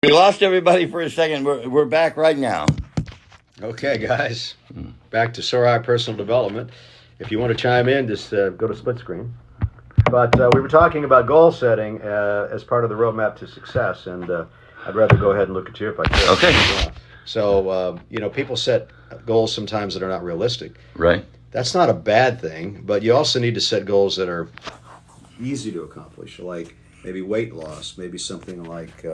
We lost everybody for a second. We're back right now. Okay, guys, back to Sorai Personal Development. If you want to chime in, just go to split screen. But we were talking about goal setting as part of the roadmap to success, and I'd rather go ahead and look at you if I could. Okay. Yeah. So, people set goals sometimes that are not realistic. Right. That's not a bad thing, but you also need to set goals that are easy to accomplish, like maybe weight loss, maybe something like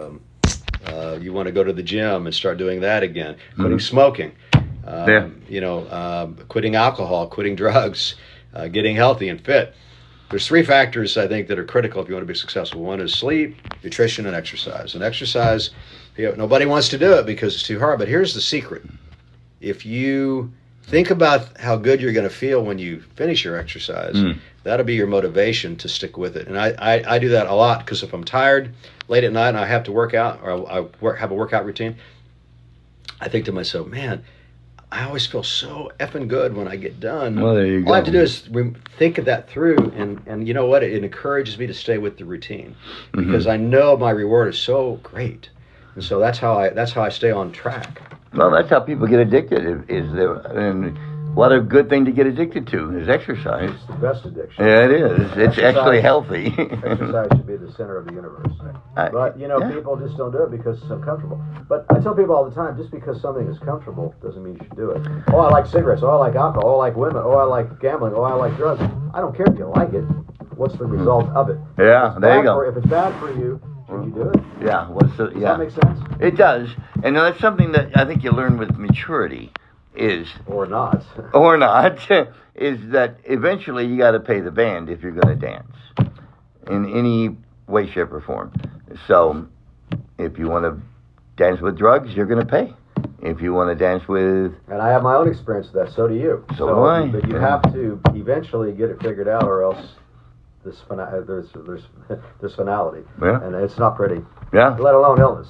you want to go to the gym and start doing that again, quitting smoking, quitting alcohol, quitting drugs, getting healthy and fit. There's three factors I think that are critical if you want to be successful. One is sleep, nutrition, and exercise. And exercise, nobody wants to do it because it's too hard. But here's the secret. If you think about how good you're going to feel when you finish your exercise, that'll be your motivation to stick with it. And I do that a lot because if I'm tired late at night and I have to work out or have a workout routine, I think to myself, man, I always feel so effing good when I get done. Well, there you go. All I have to do is think of that through, and you know what? It encourages me to stay with the routine because I know my reward is so great, and so that's how I stay on track. Well, that's how people get addicted. And what a good thing to get addicted to is exercise. It's the best addiction. Yeah, it is. It's actually healthy. Exercise should be the center of the universe. But, people just don't do it because it's uncomfortable. But I tell people all the time, just because something is comfortable doesn't mean you should do it. Oh, I like cigarettes. Oh, I like alcohol. Oh, I like women. Oh, I like gambling. Oh, I like drugs. I don't care if you like it. What's the result of it? Yeah, there you go. If it's bad for you, should you do it? Yeah. Does that make sense? It does. And that's something that I think you learn with maturity is... Or not. Or not. Is that eventually you got to pay the band if you're going to dance. In any way, shape, or form. So, if you want to dance with drugs, you're going to pay. If you want to dance with... And I have my own experience with that, so do you. So do I. But you have to eventually get it figured out, or else there's finality. Yeah. And it's not pretty. Yeah. Let alone illness.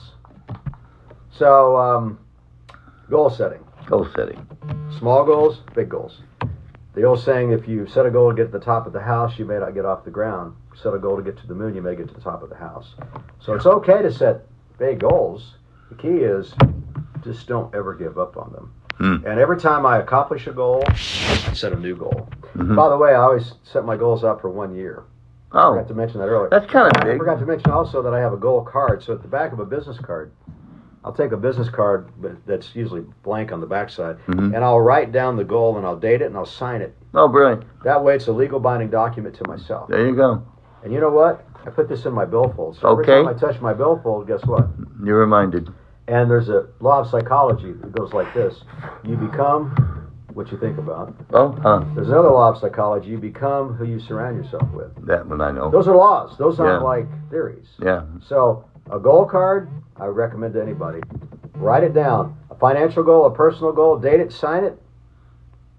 So, goal setting. Goal setting. Small goals, big goals. The old saying, if you set a goal to get to the top of the house, you may not get off the ground. If you set a goal to get to the moon, you may get to the top of the house. So it's okay to set big goals. The key is just don't ever give up on them. And every time I accomplish a goal, I set a new goal. By the way, I always set my goals out for 1 year. I forgot to mention that earlier. That's kind of big. I forgot to mention also that I have a goal card. So at the back of a business card, I'll take a business card that's usually blank on the backside, and I'll write down the goal, and I'll date it, and I'll sign it. Oh, brilliant. That way it's a legal binding document to myself. There you go. And you know what? I put this in my billfold. So every time I touch my billfold, guess what? You're reminded. And there's a law of psychology that goes like this. You become what you think about. There's another law of psychology. You become who you surround yourself with. That one I know. Those are laws. Those aren't like theories. Yeah. So a goal card, I recommend to anybody. Write it down. A financial goal, a personal goal, date it, sign it,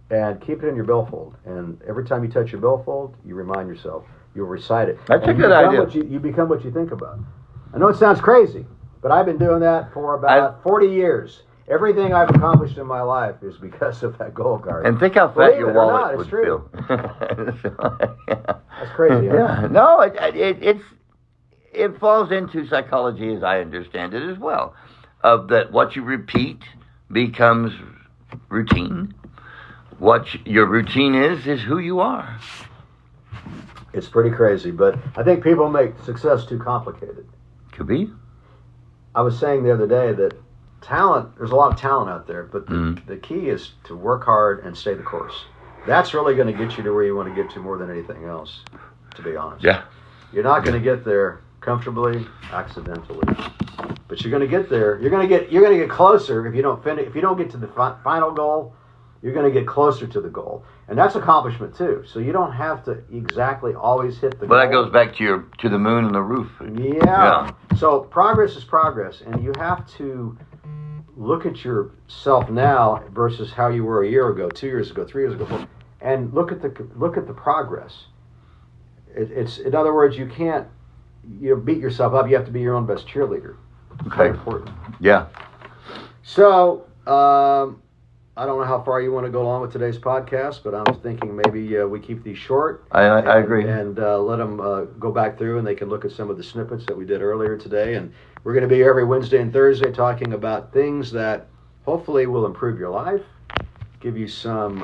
and keep it in your billfold. And every time you touch your billfold, you remind yourself. You'll recite it. That's a good idea. You become what you think about. I know it sounds crazy, but I've been doing that for about 40 years. Everything I've accomplished in my life is because of that goal card. And think how fat your wallet would feel. That's crazy. Huh? Yeah. No, it falls into psychology as I understand it as well. Of that, what you repeat becomes routine. What your routine is who you are. It's pretty crazy, but I think people make success too complicated. Could be. I was saying the other day that there's a lot of talent out there, but the key is to work hard and stay the course. That's really going to get you to where you want to get to more than anything else, to be honest. Yeah. You're not going to get there comfortably, accidentally. But you're going to get there. You're going to get closer if you don't finish. If you don't get to the final goal, you're going to get closer to the goal. And that's accomplishment too. So you don't have to exactly always hit the goal. But that goes back to the moon and the roof. Yeah. So progress is progress, and you have to look at yourself now versus how you were a year ago, 2 years ago, 3 years ago, and look at the progress. It's in other words, you can't beat yourself up. You have to be your own best cheerleader. Okay. Very important. Yeah. So I don't know how far you want to go along with today's podcast, but I was thinking maybe we keep these short. I agree. And let them go back through, and they can look at some of the snippets that we did earlier today, and We're going to be here every Wednesday and Thursday talking about things that hopefully will improve your life, give you some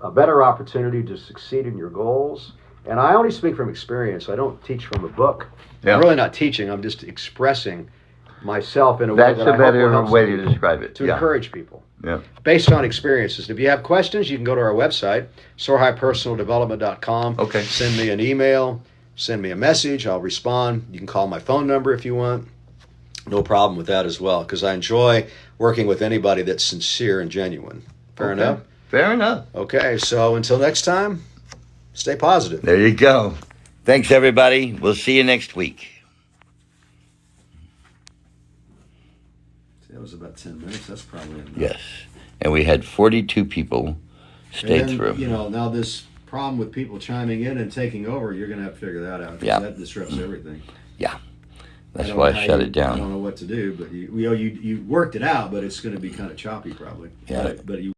a better opportunity to succeed in your goals. And I only speak from experience. I don't teach from a book. Yeah. I'm really not teaching. I'm just expressing myself in a way That's that a I hope will better help way some to people, describe it. to Yeah. encourage people. Yeah. Based on experiences. If you have questions, you can go to our website, soarhighpersonaldevelopment.com. Okay. Send me an email, send me a message. I'll respond. You can call my phone number if you want. No problem with that as well, because I enjoy working with anybody that's sincere and genuine. Fair Okay. enough? Fair enough. Okay, so until next time, stay positive. There you go. Thanks, everybody. We'll see you next week. That was about 10 minutes. That's probably enough. Yes. And we had 42 people stay And then, through. you know, now this problem with people chiming in and taking over, you're going to have to figure that out. 'Cause Yeah. that disrupts everything. That's don't why know I how shut you- it I down. don't know what to do, but you worked it out, but it's going to be kind of choppy probably. Yeah. But you